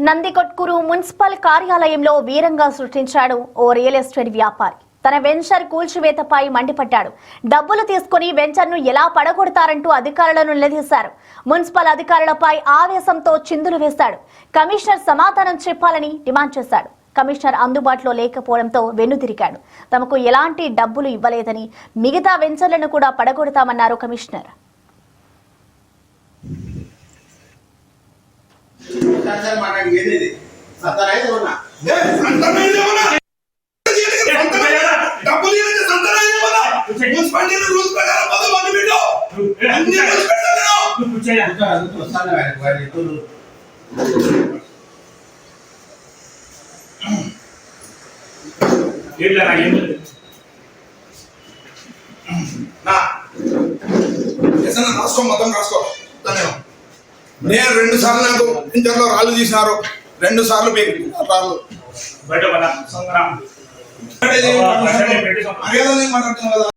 Nandikotkur municipal కార్యాలయంలో వీరంగా సృష్టించాడు ఓ real estate వ్యాపారి. తన వెంచర్ కూల్చివేతపై మండిపడ్డాడు. డబ్బులు తీసుకుని వెంచర్ను ఎలా పడగొడతారంటూ అధికారులను నిలదీశారు. మున్సిపల్ అధికారులపై ఆవేశంతో చిందులు వేశాడు. కమిషనర్ సమాధానం చెప్పాలని డిమాండ్ చేశాడు. కమిషనర్ అందుబాటులో లేకపోవడంతో వెన్నుతిరిగాడు. తమకు ఎలాంటి డబ్బులు ఇవ్వలేదని, మిగతా వెంచర్లను కూడా పడగొడతామన్నారు కమిషనర్. రాష్ట్రం మొత్తం రాసుకో. నేను 2 సార్లు నాకు ఇంటర్లో రాళ్ళు తీసినారు, 2 సార్లు రాళ్ళు బయట మాట్లాడుతున్నాను కదా.